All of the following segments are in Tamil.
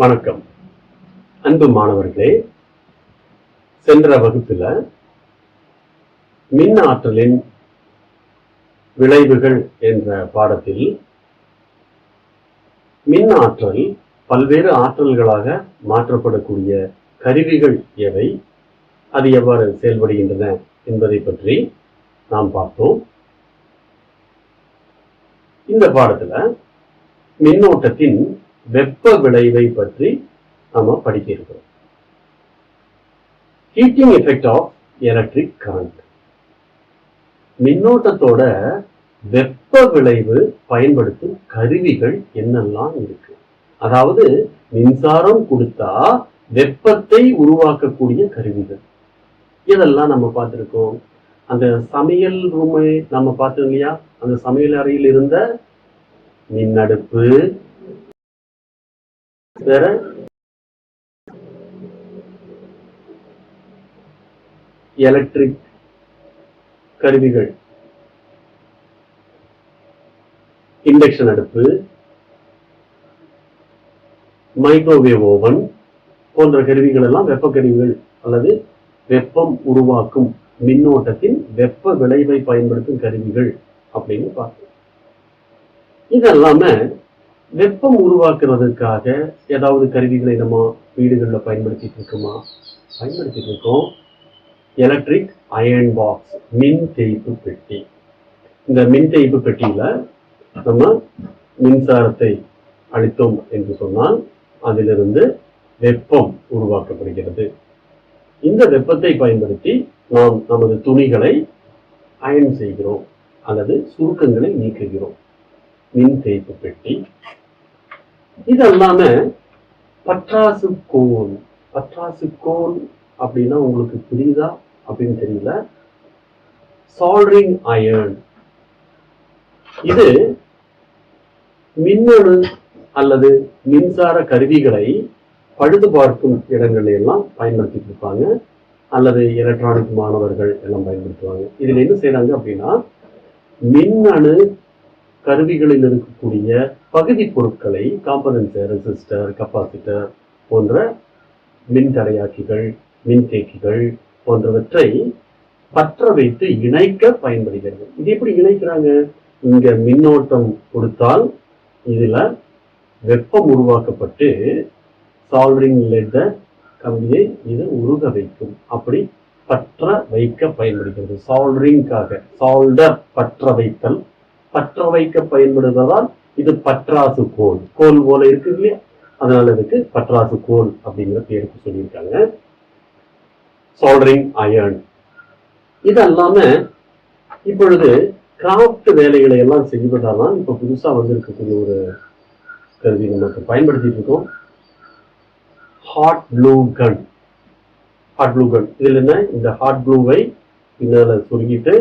வணக்கம் அன்பு மாணவர்களே. சென்ற வகுப்பில் மின் ஆற்றலின் விளைவுகள் என்ற பாடத்தில் மின் ஆற்றல் பல்வேறு ஆற்றல்களாக மாற்றப்படக்கூடிய கருவிகள் எவை, அது எவ்வாறு செயல்படுகின்றன என்பதை பற்றி நாம் பார்த்தோம். இந்த பாடத்துல மின்னோட்டத்தின் வெப்ப விளைவை பற்றி நாம படிக்க இருக்கிறோம். Heating effect of electric current. மின்னோட்டத்தோட வெப்ப விளைவு பயன்படுத்தும் கருவிகள் என்னெல்லாம் இருக்கு, அதாவது மின்சாரம் கொடுத்தா வெப்பத்தை உருவாக்கக்கூடிய கருவிகள் இதெல்லாம் நம்ம பார்த்திருக்கோம். அந்த சமையல் ரூமை நம்ம பார்த்தோம் இல்லையா, அந்த சமையல் அறையில் இருந்த மின் அடுப்பு, வேற எலக்ட்ரிக் கருவிகள், இண்டக்ஷன் அடுப்பு, மைக்ரோவேவ் ஓவன் போன்ற கருவிகள் எல்லாம் வெப்ப கருவிகள் அல்லது வெப்பம் உருவாக்கும் மின்னோட்டத்தின் வெப்ப விளைவை பயன்படுத்தும் கருவிகள் அப்படின்னு பார்த்தோம். இதெல்லாம வெப்பம் உருவாக்குறதுக்காக ஏதாவது கருவிகளை நம்ம வீடுகளில் பயன்படுத்திட்டு இருக்கோமா? பயன்படுத்திட்டு இருக்கோம். எலக்ட்ரிக் அயர்ன் பாக்ஸ், மின் தேய்ப்பு பெட்டி. இந்த மின் தேய்ப்பு பெட்டியில நம்ம மின்சாரத்தை அளித்தோம் என்று சொன்னால் அதிலிருந்து வெப்பம் உருவாக்கப்படுகிறது. இந்த வெப்பத்தை பயன்படுத்தி நாம் நமது துணிகளை அயர்ன் செய்கிறோம் அல்லது சுருக்கங்களை நீக்குகிறோம். மின் தேய்ப்பு பெட்டி. இதெல்லாம பற்றாசு கோன். பற்றாசு கோன் அப்படின்னா உங்களுக்கு புரியுதா அப்படின்னு தெரியல. Soldering iron. இது மின்னணு அல்லது மின்சார கருவிகளை பழுது பார்க்கும் இடங்கள்ல எல்லாம் பயன்படுத்திட்டு இருப்பாங்க, அல்லது எலக்ட்ரானிக் மாணவர்கள் எல்லாம் பயன்படுத்துவாங்க. இதுல என்ன செய்யறாங்க அப்படின்னா, மின்னணு கருவிகளில் இருக்கக்கூடிய பகுதி பொருட்களை, காம்பனன்ட்ஸ், ரெசிஸ்டர், கெப்பாசிட்டர் போன்ற மின்தடையாக்கிகள், மின்தேக்கிகள் போன்றவற்றை பற்ற வைத்து இணைக்க பயன்படுகிறது. இது எப்படி இணைக்கிறாங்க? இங்க மின்னோட்டம் கொடுத்தால் இதுல வெப்பம் உருவாக்கப்பட்டு சால்டரிங் லெட் கம்பியை இது உருக வைக்கும். அப்படி பற்ற வைக்க பயன்படுகிறது. சால்டரிங்காக, சால்டர் பற்ற வைத்தல், பற்ற வைக்க பயன்படுவதால் இது பற்றாசு கோல். கோல் போல இருக்கு இல்லையா, அதனால இதுக்கு பற்றாசு கோல் அப்படிங்கிற பேருக்கு சொல்லியிருக்காங்க. Soldering iron. இதெல்லாம இப்பொழுது கிராஃப்ட் வேலைகளை எல்லாம் செய்வதாலாம் இப்ப புதுசா வந்திருக்கக்கூடிய ஒரு கருவி நமக்கு பயன்படுத்திட்டு இருக்கோம். ஹாட் ப்ளூ கன். ஹாட் ப்ளூ கன். இதுல என்ன, இந்த ஹாட் ப்ளூவை பின்னால சுருகிட்டு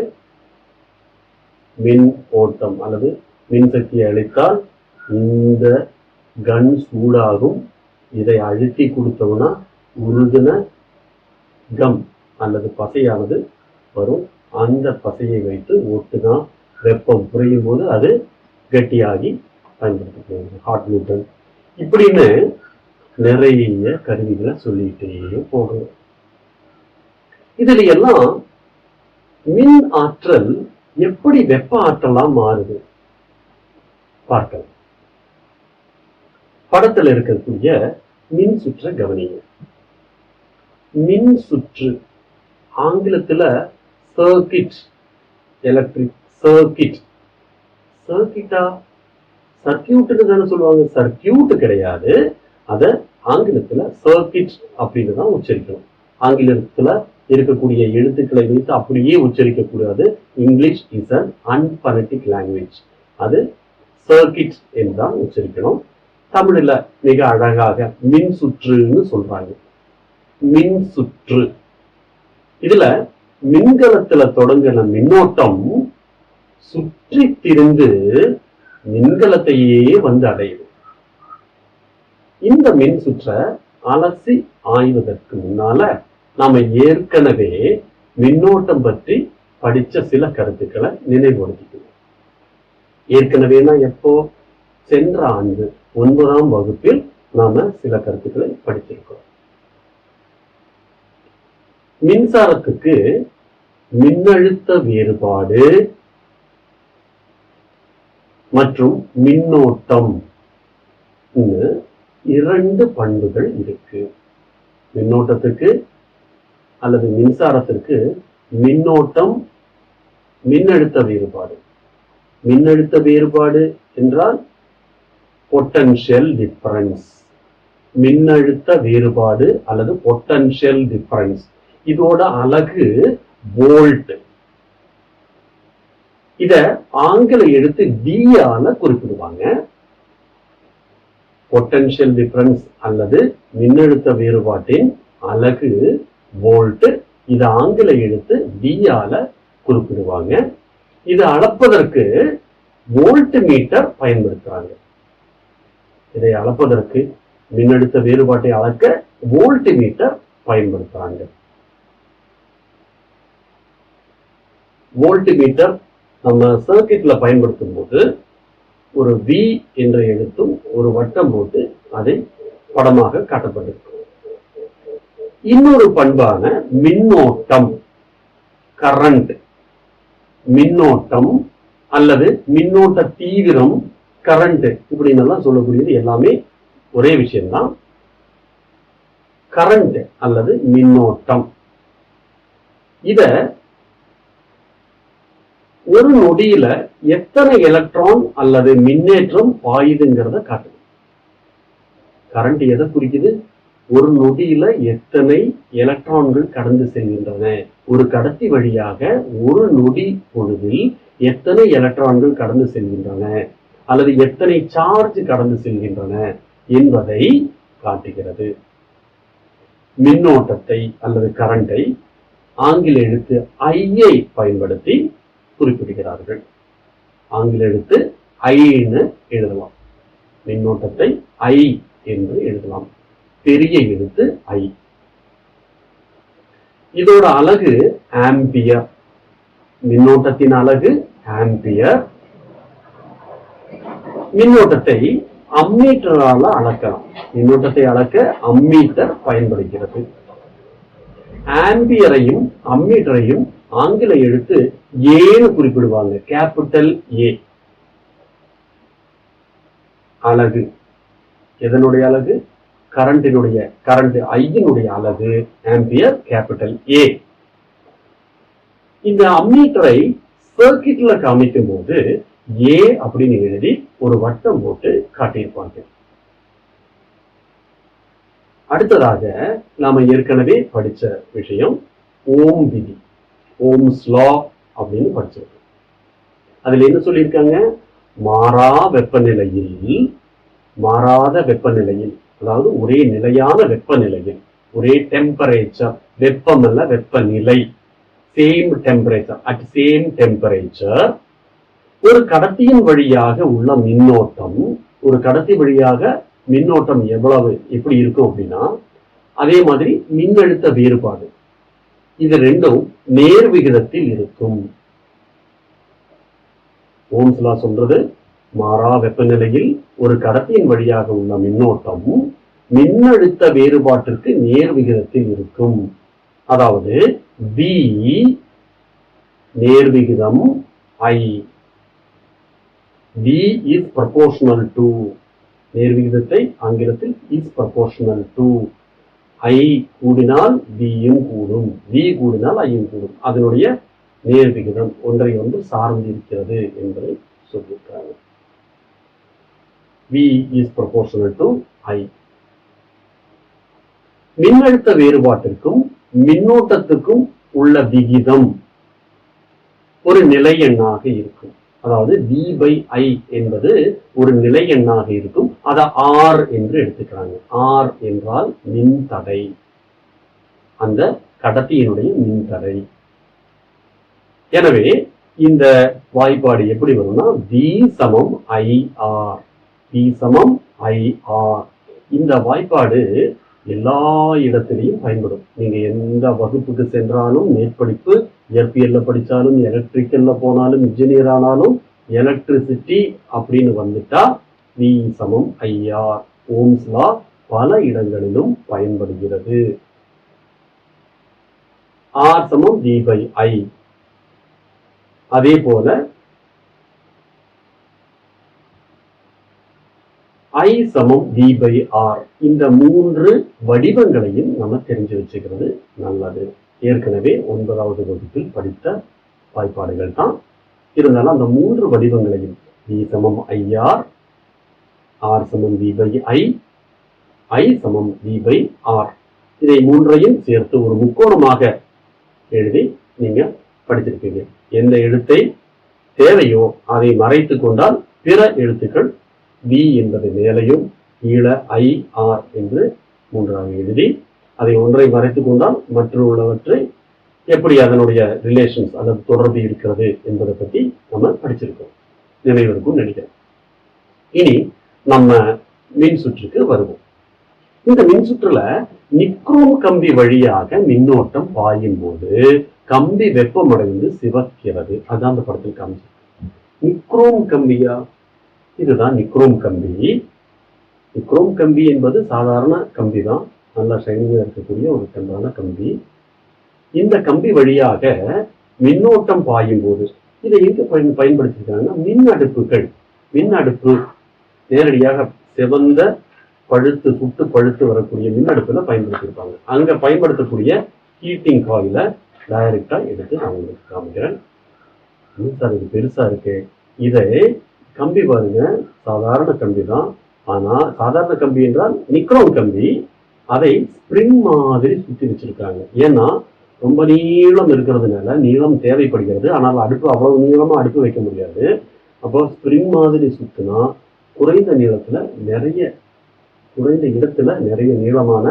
மின் ஓட்டம் அல்லது மின்சக்தியை அளித்தால் இந்த கன் சூடாகும். இதை அழுத்தி கொடுத்தோம்னா உருகுன கம் அல்லது பசையானது வரும். அந்த பசையை வைத்து ஒட்டுனா வெப்பம் குறையும் போது அது கட்டியாகி பயன்படுத்தப்படுகிறது. ஹாட் ப்ளூ கன். இப்படின்னு நிறைய கருவிகளை சொல்லிட்டே போகணும். இதுல எல்லாம் மின் ஆற்றல் எப்படி வெப்ப ஆற்றலா மாறுது பார்க்கலாம். படத்துல இருக்கக்கூடிய மின் சுற்றை கவனிங்க. மின் சுற்று ஆங்கிலத்துல சர்க்கிட், எலக்ட்ரிக் சர்க்கிட். சர்க்கிட்டா? சர்க்கியூட்னு தானே சொல்லுவாங்க. சர்க்கியூட் கிடையாது. அத ஆங்கிலத்துல சர்க்கிட் அப்படின்னு தான் உச்சரிக்கணும். ஆங்கிலத்துல இருக்கக்கூடிய எழுத்துக்களை வைத்து அப்படியே உச்சரிக்க கூடாது. English is an unphonetic language. அது சர்க்கிட் என்று தான் உச்சரிக்கணும். தமிழ்ல மிக அழகாக மின் சுற்றுன்னு சொல்றாங்க. மின் சுற்று. இதுல மின்கலத்துல தொடங்கின மின்னோட்டம் சுற்றி திரிந்து மின்கலத்தையே வந்து அடையுது. இந்த மின் சுற்றை அலசி ஆய்வதற்கு முன்னால நாம ஏற்கனவே மின்னோட்டம் பற்றி படிச்ச சில கருத்துக்களை நினைவுபடுத்திக்கணும். ஏற்கனவேனா எப்போ? சென்ற ஆண்டு 9ஆம் வகுப்பில் நாம சில கருத்துக்களை படிச்சிருக்கோம். மின்சாரத்துக்கு மின்னழுத்த வேறுபாடு மற்றும் மின்னோட்டம் இரண்டு பண்புகள் இருக்கு. மின்னோட்டத்துக்கு அல்லது மின்சாரத்திற்கு மின்னோட்டம், மின்னழுத்த வேறுபாடு. மின்னழுத்த வேறுபாடு என்றால் பொட்டன்ஷியல் டிஃபரன்ஸ். மின்னழுத்த வேறுபாடு அல்லது பொட்டன்ஷியல் டிஃபரன்ஸ். இதோட அலகு வோல்ட். இத ஆங்கில எழுத்து டி ஆல குறிப்பிடுவாங்க. பொட்டன்ஷியல் டிஃபரன்ஸ் அல்லது மின்னழுத்த வேறுபாட்டின் அலகு வோல்ட். இது ஆங்கில எழுத்து டி ஆல குறிப்பிடுவாங்க. இதை அளப்பதற்கு வோல்ட் மீட்டர் பயன்படுத்துறாங்க. இதை அளப்பதற்கு, மின்னழுத்த வேறுபாட்டை அளக்க வோல்ட் மீட்டர் பயன்படுத்துறாங்க. வோல்ட் மீட்டர் நம்ம சர்க்கிட்ல பயன்படுத்தும் போது ஒரு வி என்ற எழுத்தும் ஒரு வட்டம் போட்டு அதை படமாக காட்டப்பட்டிருக்கு. இன்னொரு பண்பான மின்னோட்டம், கரண்ட், மின்னோட்டம் அல்லது மின்னோட்ட தீவிரம், கரண்ட், இப்படின்னு சொல்லக்கூடியது எல்லாமே ஒரே விஷயம்தான். கரண்ட் அல்லது மின்னோட்டம், இத ஒரு நொடியில எத்தனை எலக்ட்ரான் அல்லது மின்னேற்றம் பாயுதுங்கிறத காட்டுது. கரண்ட் எதை குறிக்குது? ஒரு நொடியில எத்தனை எலக்ட்ரான்கள் கடந்து செல்கின்றன, ஒரு கடத்தி வழியாக ஒரு நொடி பொழுதில் எத்தனை எலக்ட்ரான்கள் கடந்து செல்கின்றன அல்லது எத்தனை சார்ஜ் கடந்து செல்கின்றன என்பதை காட்டுகிறது. மின்னோட்டத்தை அல்லது கரண்டை ஆங்கில எழுத்து ஐயை பயன்படுத்தி குறிப்பிடுகிறார்கள். ஆங்கில எழுத்து ஐன்னு எழுதலாம். மின்னோட்டத்தை ஐ என்று எழுதலாம். பெரிய எழுத்து ஐ. இதோட அலகு ஆம்பியர். மின்னோட்டத்தின் அலகு ஆம்பியர். மின்னோட்டத்தை அம்மீட்டரால அளக்கலாம். மின்னோட்டத்தை அளக்க அம்மீட்டர் பயன்படுகிறது. ஆம்பியரையும் அம்மீட்டரையும் ஆங்கில எழுத்து ஏன்னு குறிப்பிடுவாங்க. Capital A. அலகு எதனுடைய அலகு? கரண்டினுடைய, கரண்ட் ஐயினுடைய அலகு ஆம்பியர், கேபிட்டல் ஏ. இந்த அம்மீட்டரை சர்க்கிட்ல காமிக்கும் போது ஏ அப்படின்னு எழுதி ஒரு வட்டம் போட்டு காட்டியிருப்பாங்க. அடுத்ததாக நாம ஏற்கனவே படிச்ச விஷயம் ஓம் விதி, ஓம்ஸ் லா அப்படின்னு படிச்சிருக்கோம். அதுல என்ன சொல்லியிருக்காங்க? மாறாத வெப்பநிலையில், அதாவது ஒரே நிலையான வெப்பநிலையில், ஒரே டெம்பரேச்சர், வெப்பம் அல்ல வெப்பநிலை, same temperature, at same temperature, ஒரு கடத்தியின் வழியாக உள்ள மின்னோட்டம், ஒரு கடத்தி வழியாக மின்னோட்டம் எப்படி இருக்கும் அப்படின்னா, அதே மாதிரி மின்னழுத்த வேறுபாடு, இது ரெண்டும் நேர் விகிதத்தில் இருக்கும். ஓம்ஸ் லா சொல்றது, மாறா வெப்பநிலையில் ஒரு கடத்தியின் வழியாக உள்ள மின்னோட்டம் மின்னழுத்த வேறுபாட்டிற்கு நேர் விகிதத்தில் இருக்கும். அதாவது V நேர் விகிதம் I. V is proportional to, நேர் விகிதத்தை ஆங்கிலத்தில் is proportional to. I கூடினால் V யும் கூடும், V கூடினால் I யும் கூடும். அதனுடைய நேர் விகிதம் ஒன்றை ஒன்று சார்ந்து இருக்கிறது என்பதை சொல்லியிருக்கிறாங்க. V is proportional to I. மின்னழுத்த வேறுபாட்டிற்கும் மின்னோட்டத்துக்கும் உள்ள விகிதம் ஒரு நிலை எண்ணாக இருக்கும். அதாவது V/I என்பது ஒரு நிலை எண்ணாக இருக்கும். அதை R என்று எடுத்துக்கிறாங்க. R என்றால் மின்தடை, அந்த கடத்தியினுடைய மின்தடை. எனவே இந்த வாய்ப்பாடு எப்படி வரும்னா V சமம் IR, V சமம் IR. இந்த வாய்ப்பாடு எல்லா இடத்திலையும் பயன்படும். நீங்க எந்த வகுப்புக்கு சென்றாலும், மேற்படிப்பு இயற்பியல்ல படிச்சாலும், எலக்ட்ரிக்கல்ல போனாலும், இன்ஜினியர் ஆனாலும், எலக்ட்ரிசிட்டி அப்படின்னு வந்துட்டா V சமம் IR, ஓம்ஸ் லா பல இடங்களிலும் பயன்படுகிறது. R சமம் V by I. அதே போல I சமம் V by R. இந்த 3 வடிவங்களையும் நம்ம தெரிஞ்சு வச்சுக்கிறது நல்லது. ஏற்கனவே 9வது வகுப்பில் படித்த வாய்ப்பாடுகள் தான். இருந்தாலும் அந்த 3 வடிவங்களையும் V சமம் IR, R சமம் V by I சமம் V by R, இதை 3ஐயும் சேர்த்து ஒரு முக்கோணமாக எழுதி நீங்க படிச்சிருப்பீங்க. எந்த எழுத்தை தேவையோ அதை மறைத்து கொண்டால் பிற எழுத்துக்கள் V என்பது மேலையும் கீழ IR என்று 3ஆக எழுதி அதை ஒன்றை மறைத்து கொண்டால் மற்றவற்றை எப்படி அதனுடைய ரிலேஷன்ஸ் அல்லது தொடர்பு இருக்கிறது என்பதை பற்றி நம்ம படிச்சிருக்கோம். நினைவிருக்கும் நினைக்கிறேன். இனி நம்ம மின் சுற்றுக்கு வருவோம். இந்த மின் சுற்றுல நிக்ரோம் கம்பி வழியாக மின்னோட்டம் பாயும் போது கம்பி வெப்பமடைந்து சிவக்கிறது. அதான் அந்த படத்தில் காமிச்சு. Nichrome Gambia? இதுதான் நிக்ரோம் கம்பி. நிக்ரோம் கம்பி என்பது சாதாரண கம்பி தான், நல்லா ஷைனிங்கா இருக்கக்கூடிய ஒரு கண்டான கம்பி. இந்த கம்பி வழியாக மின்னோட்டம் பாயும் போது இதை எங்க பயன்படுத்திருக்காங்கன்னா மின் அடுப்பு நேரடியாக சிவந்த பழுத்து சுட்டு பழுத்து வரக்கூடிய மின் அடுப்புல பயன்படுத்தியிருப்பாங்க. அங்க பயன்படுத்தக்கூடிய ஹீட்டிங் காயில டைரக்டா எடுத்து நான் உங்களுக்கு காமிக்கிறேன். சார் இது பெருசா இருக்கு. இதை கம்பி பாருங்க, சாதாரண கம்பி தான். ஆனா சாதாரண கம்பி என்றால் நிக்ரோம் கம்பி. அதை ஸ்பிரிங் மாதிரி சுத்தி வச்சிருக்காங்க. ஏன்னா ரொம்ப நீளம் இருக்கிறதுனால நீளம் தேவைப்படுகிறது. ஆனால் அடுப்பு அவ்வளவு நீளமா அடுப்பு வைக்க முடியாது. அப்போ ஸ்பிரிங் மாதிரி சுத்தினா குறைந்த இடத்துல நிறைய நீளமான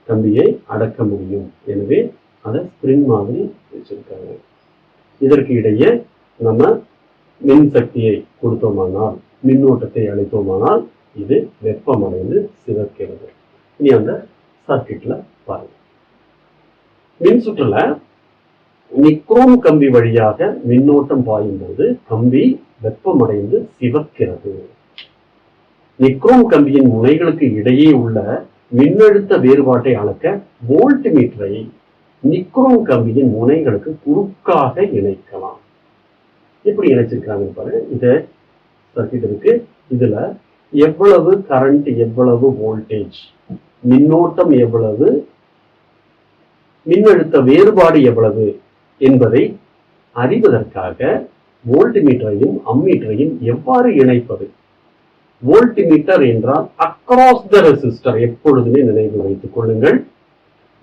கம்பியை அடக்க முடியும். எனவே அதை ஸ்பிரிங் மாதிரி வச்சிருக்காங்க. இதற்கு இடையே நம்ம மின் சக்தியை கொடுத்தோமானால், மின்னோட்டத்தை அளித்தோமானால் இது வெப்பமடைந்து சிவக்கிறது. இனி அந்த சர்க்கிட்ல பாருங்க. மின் சுற்றுல நிக்ரோம் கம்பி வழியாக மின்னோட்டம் பாயும் போது கம்பி வெப்பமடைந்து சிவக்கிறது. நிக்ரோம் கம்பியின் முனைகளுக்கு இடையே உள்ள மின்னழுத்த வேறுபாட்டை அளக்க வோல்ட் மீட்டரை நிக்ரோம் கம்பியின் முனைகளுக்கு குறுக்காக இணைக்கலாம். எப்படி இணைச்சிருக்காங்க பாருங்க. இத சர்க்கிட் இருக்கு. இதுல எவ்வளவு கரண்ட், எவ்வளவு வோல்டேஜ், மின்னோட்டம் எவ்வளவு, மின்னழுத்த வேறுபாடு எவ்வளவு என்பதை அறிவதற்காக வோல்ட் மீட்டரையும் அம்மீட்டரையும் எவ்வாறு இணைப்பது? வோல்ட் மீட்டர் என்றால் அக்ராஸ் த ரெசிஸ்டர். எப்பொழுதுமே நினைவில் வைத்துக் கொள்ளுங்கள்.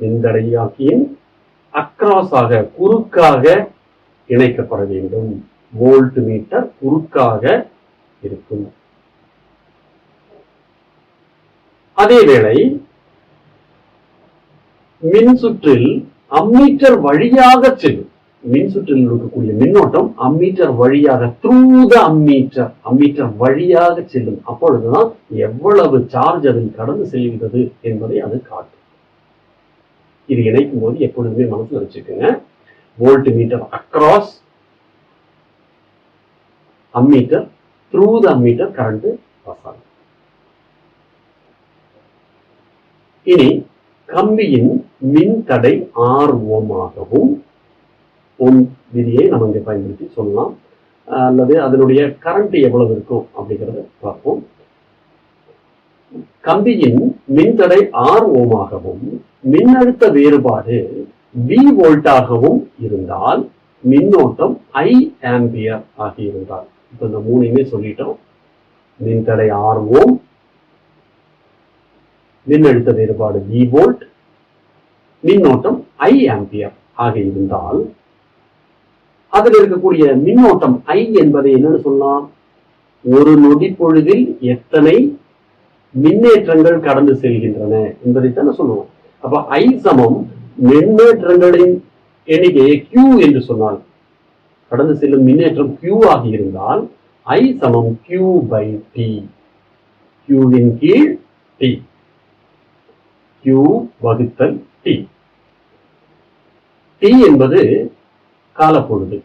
மின்தடையாக்கியின் அக்ராஸ் ஆக, குறுக்காக இணைக்கப்பட வேண்டும். வோல்ட் மீட்டர் குறுக்காக இருக்கும். அதேவேளை மின் சுற்றில் அம்மீட்டர் வழியாக செல்லும். மின் சுற்றில் இருக்கக்கூடிய மின்னோட்டம் அம்மீட்டர் வழியாக, த்ரூ த அம்மீட்டர் வழியாக செல்லும். அப்பொழுதுதான் எவ்வளவு சார்ஜ் அதில் கடந்து செல்கிறது என்பதை அது காட்டும். இது இணைக்கும் போது எப்பொழுதுமே மனசுல வச்சுக்கோங்க. Voltmeter across, ammeter through the ammeter current pass ஆகும். இனி கம்பியின் மின் தடை 6 ஓம் ஆகவும், ஓம் விதியை நம்ம இங்க பயன்படுத்தி சொல்லலாம். அல்லது அதனுடைய கரண்ட் எவ்வளவு இருக்கும் அப்படிங்கிறத பார்ப்போம். கம்பியின் மின்தடை 6 ஓம் ஆகவும் மின்னழுத்த வேறுபாடு V வோல்ட்டாகவும் இருந்தால் மின்னோட்டம் I ஆம்பியர் ஆகியிருந்தால், இப்ப இந்த 3ஐயுமே சொல்லிட்டோம். மின்தடை 6 ஓம், மின்னழுத்த வேறுபாடு V வோல்ட், மின்னோட்டம் I ஆம்பியர் ஆக இருந்தால் அதில் இருக்கக்கூடிய மின்னோட்டம் I என்பதை என்னன்னு சொல்லலாம்? ஒரு நொடி பொழுதில் எத்தனை மின்னேற்றங்கள் கடந்து செல்கின்றன என்பதைத்தானே சொல்லுவோம். அப்ப I சமம் மின்னேற்றங்களின் எண்ணிக்கையை Q என்று சொன்னால், கடந்து செல்லும் மின்னேற்றம் Q ஆக இருந்தால் I சமம் Q by T. Qவின் கீழ் T. Q வகுத்தல் T. T என்பது காலப்பொழுது,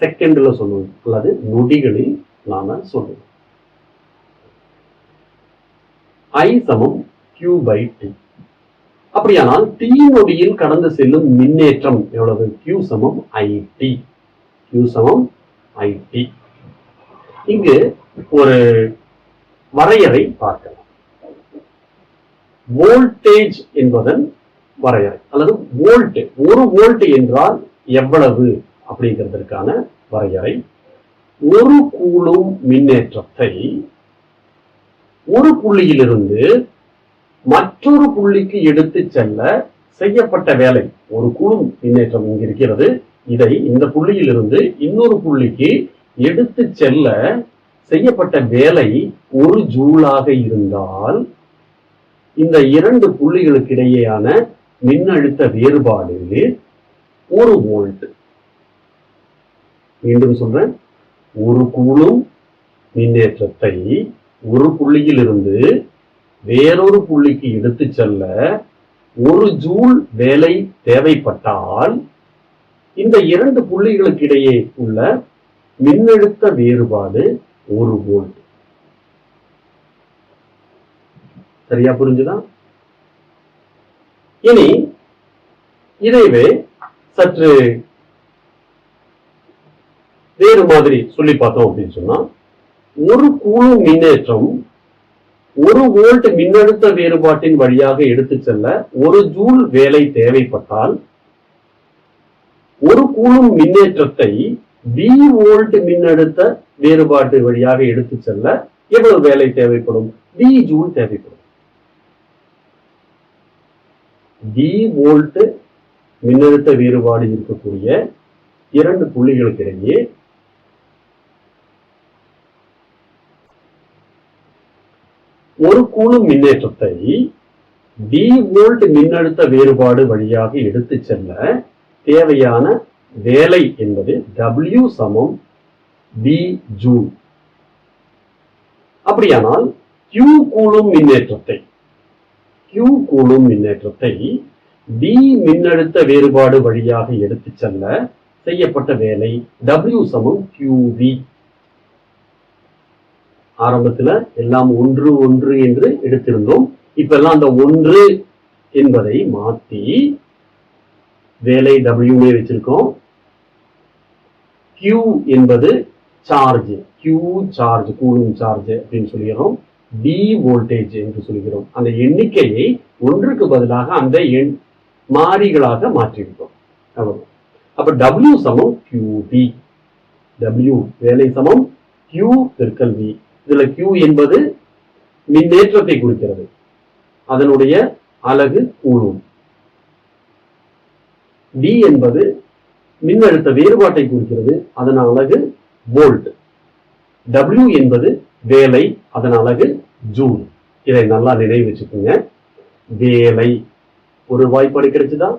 செகண்ட்ல சொல்லுவோம் அல்லது நொடிகளில் நாம சொல்லுவோம். I சமம் Q Q by T. அப்படியானால் T நொடியில் கடந்து செல்லும் மின்னேற்றம் எவ்வளவு? Q சமம் IT. Q சமம் IT. இங்கு ஒரு வரையறை பார்க்கலாம். வோல்டேஜ் என்பதன் வரையறை அல்லது வோல்ட், ஒரு வோல்ட் என்றால் எவ்வளவு அப்படிங்கிறதுக்கான வரையறை. ஒரு கூலும் மின்னேற்றத்தை ஒரு புள்ளியிலிருந்து மற்றொரு புள்ளிக்கு எடுத்து செல்ல செய்யப்பட்ட வேலை. ஒரு கூலும் மின்னேற்றம் இங்கு இருக்கிறது. இதை இந்த புள்ளியிலிருந்து இன்னொரு புள்ளிக்கு எடுத்து செல்ல செய்யப்பட்ட வேலை 1 ஜூலாக இருந்தால் இந்த இரண்டு புள்ளிகளுக்கு இடையேயான மின்னழுத்த வேறுபாடு 1 வோல்ட். மீண்டும் சொல்றேன், ஒரு கூலும் மின்னேற்றத்தை ஒரு புள்ளியில் இருந்து வேறொரு புள்ளிக்கு எடுத்து செல்ல 1 ஜூல் வேலை தேவைப்பட்டால் இந்த இரண்டு புள்ளிகளுக்கு இடையே உள்ள மின்னழுத்த வேறுபாடு 1 வோல்ட். சரியா புரிஞ்சுதா? இனி இதைவே சற்று வேறு மாதிரி சொல்லி பார்த்தோம் அப்படின்னு சொன்னா, ஒரு கூலும் மின்னேற்றம் 1 வோல்ட் மின்னழுத்த வேறுபாட்டின் வழியாக எடுத்து செல்ல 1 ஜூல் வேலை தேவைப்பட்டால் ஒரு கூலும் மின்னேற்றத்தை V வோல்ட் மின்னழுத்த வேறுபாட்டு வழியாக எடுத்து செல்ல எவ்வளவு வேலை தேவைப்படும்? V ஜூல் தேவைப்படும். V வோல்ட் மின்னழுத்த வேறுபாடு இருக்கக்கூடிய இரண்டு புள்ளிகளுக்கு இடையே ஒரு கூலும் மின்னேற்றத்தை V வோல்ட் மின்னழுத்த வேறுபாடு வழியாக எடுத்து செல்ல தேவையான வேலை என்பது W சமம் V ஜூல். அப்படியானால் Q கூலும் மின்னேற்றத்தை V மின்னழுத்த வேறுபாடு வழியாக எடுத்து செல்ல செய்யப்பட்ட வேலை W சமம் QV. ஆரம்பத்துல எல்லாம் 1 1 என்று எடுத்திருந்தோம். இப்ப எல்லாம் அந்த 1 என்பதை மாற்றி வேலை W வச்சிருக்கோம். Q என்பது charge, Q charge, coulomb charge அப்படின்னு சொல்கிறோம். V வோல்டேஜ் என்று சொல்கிறோம். அந்த எண்ணிக்கையை ஒன்றுக்கு பதிலாக அந்த எண் மாறிகளாக மாற்றிவிட்டோம். அப்ப W சமம் QV. W வேலை சமம் Q பெருக்கல் V. இதுல Q என்பது மின்னேற்றத்தை குறிக்கிறது, அதனுடைய அலகு கூலும். V என்பது மின்னழுத்த வேறுபாட்டை குறிக்கிறது, அதன் அலகு வோல்ட். W என்பது வேலை, அதன் அலகு ஜூல். இதை நல்லா நினைவு வச்சுக்கோங்க. வேலை ஒரு வாய்ப்பாடு கிடைச்சதா?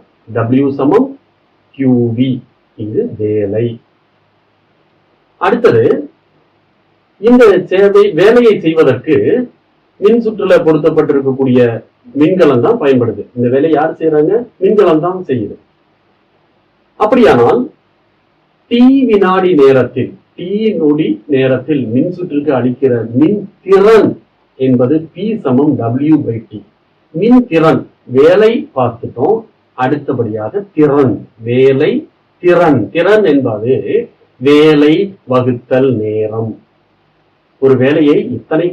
W சமம் QV. இது வேலை. அடுத்தது, இந்த வேலையை செய்வதற்கு மின் சுற்றுல பொருத்தப்பட்டிருக்கக்கூடிய மின்கலம் தான் பயன்படுது. இந்த வேலையை யார் செய்யறாங்க? மின்கலம் தான் செய்யுது. அப்படியானால் T வினாடி நேரத்தில், T நொடி நேரத்தில் மின் சுற்றுக்கு அளிக்கிற மின் திறன் என்பது P சமம் W by T. மின் திறன், வேலை பார்த்துட்டோம். அடுத்தபடியாக திறன், வேலை திறன். திறன் என்பது வேலை வகுத்தல் நேரம். ஒரு வேலையை இத்தனை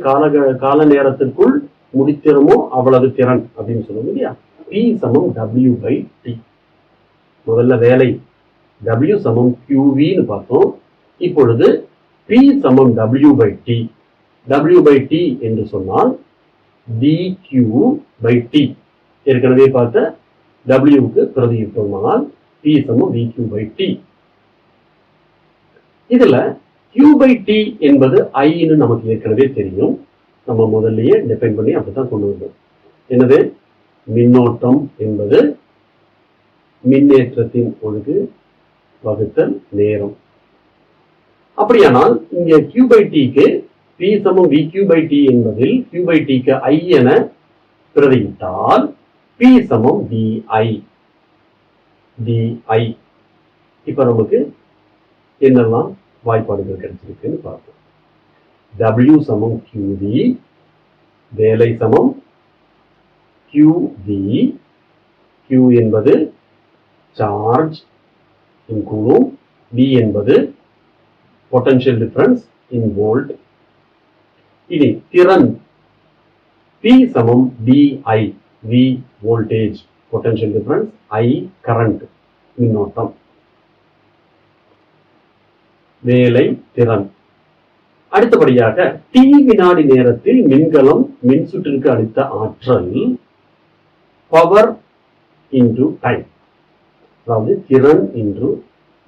கால நேரத்திற்குள் முடித்திறமோ அவ்வளவு திறன் அப்படின்னு சொல்லுவோம் இல்லையா? P சமம் W by T. முதல்ல வேலை W சமம் QVன்னு பார்த்தோம். இப்பொழுது P சமம் W by T. W by T என்று சொன்னால் dQ by T. ஏற்கனவே பார்த்த Wக்கு பிரதியிட்டோமானால் P சமம் dQ by T. இதுல Q by T என்பது Iன்னு நமக்கு ஏற்கனவே தெரியும். நம்ம முதல்லயே டிஃபைன் பண்ணி அப்படித்தான் கொண்டு வந்தோம். என்னது? மின்னோட்டம் என்பது மின்னேற்றத்தின் ஒழுங்கு வகுத்தல் நேரம். அப்படியானால் இங்க Q by Tக்கு P சமம் VQ by T என்பதில் Q by Tக்கு I என பிரதியிட்டால் P சமம் DI. இப்ப நமக்கு என்னெல்லாம் வாய்ப்பாடுகள் கிடைச்சிருக்குன்னு பார்ப்போம். W சமம் QV, வேலை சமம் QV. Q என்பது சார்ஜ் இன் கூலும், V என்பது பொட்டன்ஷியல் டிஃபரன்ஸ் இன் வோல்ட். இனி திறன் P சமம் VI. V voltage potential difference, I current மின்னோட்டம். வேலை திறன். அடுத்தபடியாக T வினாடி நேரத்தில் மின்கலம் மின்சுற்றிற்கு அளித்த ஆற்றல் பவர் இன்டு டைம், அதாவது திறன் இன்று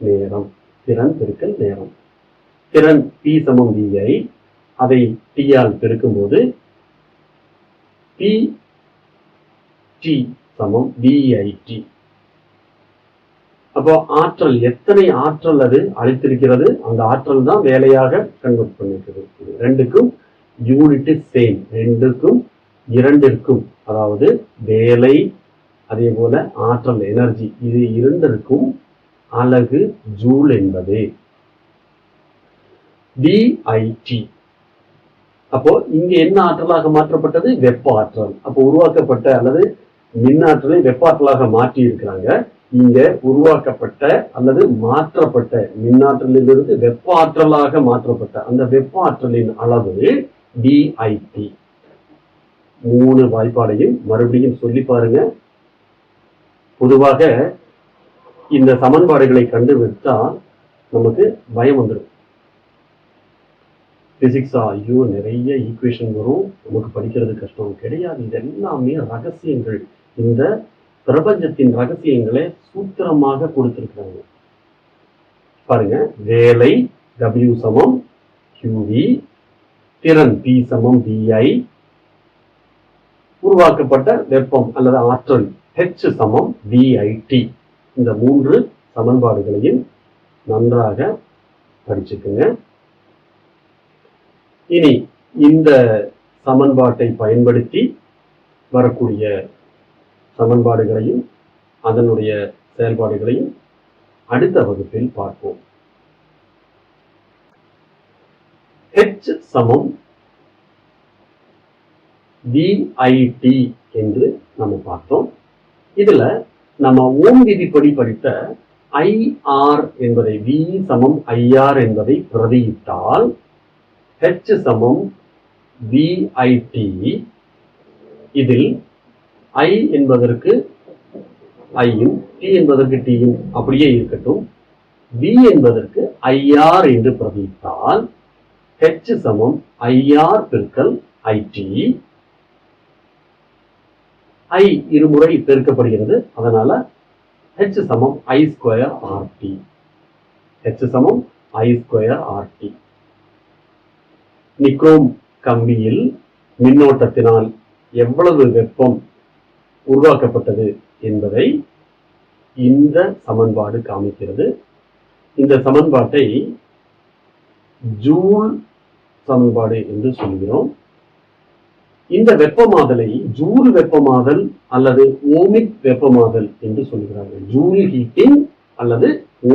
நேரம், திறன் பெருக்கல் நேரம். திறன் P சமம் VI, அதை T ஆல் பெருக்கும் போது PT சமம் VIT. அப்போ ஆற்றல், எத்தனை ஆற்றல் அது அளித்திருக்கிறது, அந்த ஆற்றல் தான் வேலையாக கன்வெர்ட் பண்ணிருக்கிறது. ரெண்டுக்கும் யூனிட் சேம், ரெண்டுக்கும் இரண்டிற்கும், அதாவது வேலை அதே போல ஆற்றல் எனர்ஜி, இது இரண்டிற்கும் அலகு ஜூல் என்பது DIT. அப்போ இங்க என்ன ஆற்றலாக மாற்றப்பட்டது? வெப்ப ஆற்றல். அப்போ உருவாக்கப்பட்ட அல்லது மின்னாற்றலை வெப்ப ஆற்றலாக மாற்றி இருக்கிறாங்க. இங்க உருவாக்கப்பட்ட அல்லது மாற்றப்பட்ட மின்னாற்றலிலிருந்து வெப்ப ஆற்றலாக மாற்றப்பட்ட அந்த வெப்ப ஆற்றலின் அளவு DIT. 3 வாய்ப்பாடையும் மறுபடியும் சொல்லி பாருங்க. பொதுவாக இந்த சமன்பாடுகளை கண்டுபிடித்தா நமக்கு பயம் வந்துடும். பிசிக்ஸா, ஐயோ நிறைய ஈக்குவேஷன் வரும், நமக்கு படிக்கிறது கஷ்டம். கிடையாது, இது எல்லாமே ரகசியங்கள். இந்த பிரபஞ்சத்தின் ரகசியங்களை சூத்திரமாக கொடுத்திருக்கிறாங்க. பாருங்க, வேலை W சமம் QV, திறன் P சமம் VI, உருவாக்கப்பட்ட வெப்பம் அல்லது ஆற்றல் H சமம் VIT. இந்த 3 சமன்பாடுகளையும் நன்றாக படிச்சுக்குங்க. இனி இந்த சமன்பாட்டை பயன்படுத்தி வரக்கூடிய சமன்பாடுகளையும் அதனுடைய செயல்பாடுகளையும் அடுத்த வகுப்பில் பார்ப்போம். H சமம் VIT என்று நம்ம பார்த்தோம். இதுல நம்ம ஓம் விதிப்படி படித்த IR என்பதை, V சமம் IR என்பதை பிரதியிட்டால் H சமம் VIT. இதில் I என்பதற்கு ஐயும் T என்பதற்கு Tயும் அப்படியே இருக்கட்டும். V என்பதற்கு IR என்று பிரதியிட்டால் H சமம் IR பெருக்கல் IT. I இருமுறை பெருக்கப்படுகிறது, அதனால H சமம் I ஸ்கொயர் RT. H சமம் I ஸ்கொயர் RT. நிக்ரோம் கம்பியில் மின்னோட்டத்தினால் எவ்வளவு வெப்பம் உருவாக்கப்பட்டது என்பதை இந்த சமன்பாடு காமிக்கிறது. இந்த சமன்பாட்டை ஜூல் சமன்பாடு என்று சொல்கிறோம். இந்த வெப்பமாதலை ஜூல் வெப்பமாதல் அல்லது ஓமிக் வெப்பமாதல் என்று சொல்கிறார்கள். ஜூல் ஹீட்டிங் அல்லது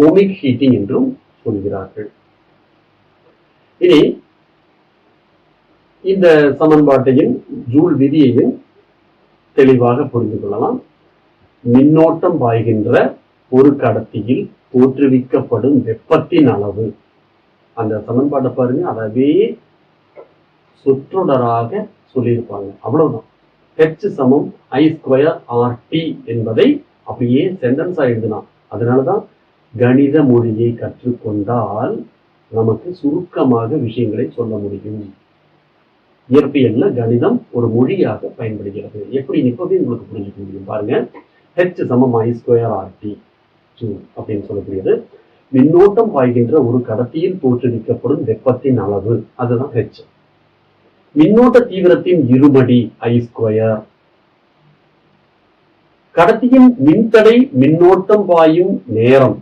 ஓமிக் ஹீட்டிங் என்றும் சொல்கிறார்கள். இனி இந்த சமன்பாட்டையும் ஜூல் விதியையும் தெளிவாக புரிந்து கொள்ளலாம். மின்னோட்டம் பாய்கின்ற ஒரு கடத்தியில் தோற்றுவிக்கப்படும் வெப்பத்தின் அளவு, அந்த சமன்பாட்டை பாருங்க, அதவே சொற்றொடராக சொல்லியிருப்பாங்க, அவ்வளவுதான். H சமம் I ஸ்கொயர் RT என்பதை அப்படியே சென்டென்ஸா எழுதலாம். அதனாலதான் கணித மொழியை கற்றுக்கொண்டால் நமக்கு சுருக்கமாக விஷயங்களை சொல்ல முடியும். இயற்பியல்ல கணிதம் ஒரு மொழியாக பயன்படுகிறது. எப்படி இப்பவே உங்களுக்கு புரிஞ்சுக்க முடியும் பாருங்க. H சமம் I ஸ்கொயர் RT அப்படின்னு சொல்லக்கூடியது மின்னோட்டம் பாய்கின்ற ஒரு கடத்தியில் தோற்றுவிக்கப்படும் வெப்பத்தின் அளவு, அதுதான் H. மின்னோட்ட தீவிரத்தின் இருமடி I ஸ்கொயர். கடத்தியின் மின்தடை மின்னோட்டம் பாயும் நேரம்,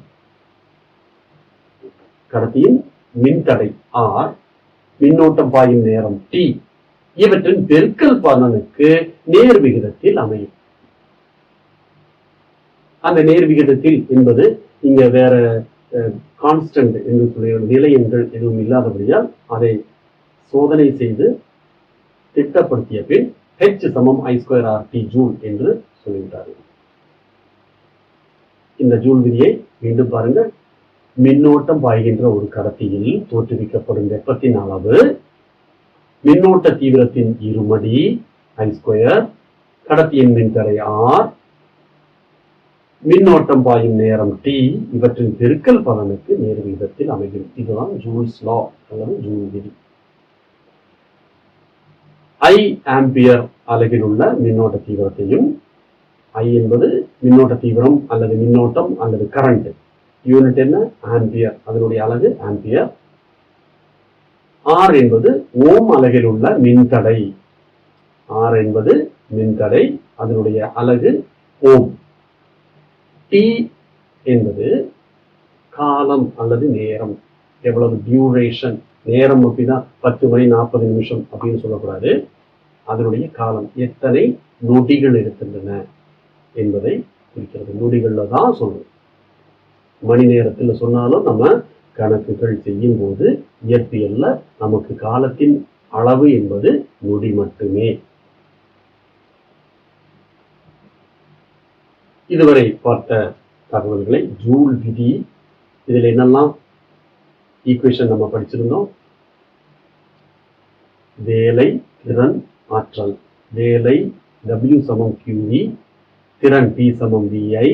கடத்தியின் மின்தடை R, மின்னோட்டம் பாயும் நேரம் T, இவற்றின் பெருக்கல் பலனுக்கு நேர் விகிதத்தில் அமையும். அந்த நேர் விகிதத்தில் என்பது இங்க வேற கான்ஸ்டன்ட் என்று சொல்ல நிலையங்கள் எதுவும் இல்லாதபடியால் அதை சோதனை செய்து திட்டப்படுத்திய பின் H சமம் I2 RT ஜூல் என்று சொல்லிவிட்டார்கள். இந்த ஜூல் விதியை மீண்டும் பாருங்கள். மின்னோட்டம் பாய்கின்ற ஒரு கடத்தியில் தோற்றுவிக்கப்படும் வெப்பத்தின் அளவு மின்னோட்ட தீவிரத்தின் இருமடி I2, கடத்தியின் மின்தடை R, மின்னோட்டம் பாயும் நேரம் T, இவற்றின் பெருக்கல் பலனுக்கு நேர் விகிதத்தில் அமைகிறது. இதுதான் ஜூல்ஸ் லா அல்லது ஜூல் விதி. I ஆம்பியர் அலகில் உள்ள மின்னோட்ட தீவிரத்தையும், I என்பது மின்னோட்ட தீவிரம் அல்லது மின்னோட்டம் அல்லது கரண்ட், யூனிட் என்ன? ஆம்பியர், அதனுடைய அலகு ஆம்பியர். R என்பது ஓம் அலகில் உள்ள மின்தடை, R என்பது மின்தடை, அதனுடைய அலகு ஓம். T என்பது காலம் அல்லது நேரம், எவ்வளவு டியூரேஷன், நேரம் அப்படின்னா 10 மணி 40 நிமிஷம் அப்படின்னு சொல்லக்கூடாது, அதனுடைய காலம் எத்தனை நொடிகள் இருக்கின்றன என்பதை குறிக்கிறது. நொடிகள்ல தான் சொல்றோம். மணி நேரத்தில் சொன்னாலும் நம்ம கணக்குகள் செய்யும் போது இயற்பியல்ல நமக்கு காலத்தின் அளவு என்பது நொடி மட்டுமே. இதுவரை பார்த்த தகவல்களை ஜூல் விதி, இதில் என்னெல்லாம் ஈக்குவேஷன் நம்ம படிச்சிருந்தோம்? வேலை, திறன், ஆற்றல். வேலை W சமம் QV, திறன் P சமம் VI,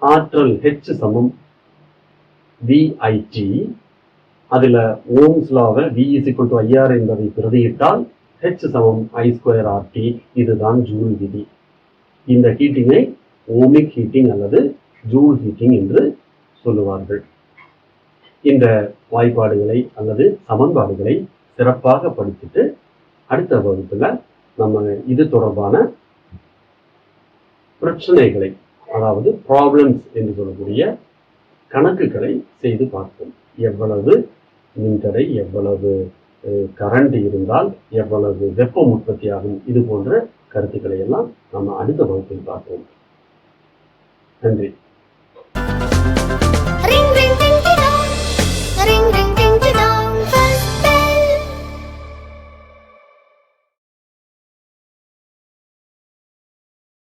ஆற்றல் H சமம் VIT. அதுல ஓம்ஸ் லாவை V = IR என்பதை பிரதியிட்டால் H சமம் I2 RT. இதுதான் ஜூல் விதி. இந்த ஹீட்டிங்கை ஓமிக் ஹீட்டிங் அல்லது ஜூல் ஹீட்டிங் என்று சொல்லுவார்கள். இந்த வாய்ப்பாடுகளை அல்லது சமன்பாடுகளை சிறப்பாக படிச்சுட்டு அடுத்த வகுப்புல நம்ம இது தொடர்பான பிரச்சனைகளை, அதாவது ப்ராப்ளம்ஸ் என்று சொல்லக்கூடிய கணக்குகளை செய்து பார்ப்போம். எவ்வளவு மின்தடை, எவ்வளவு கரண்ட் இருந்தால் எவ்வளவு வெப்பம் உற்பத்தி ஆகும், இது போன்ற கருத்துக்களை எல்லாம் நம்ம அடுத்த வகுப்பில் பார்ப்போம். நன்றி.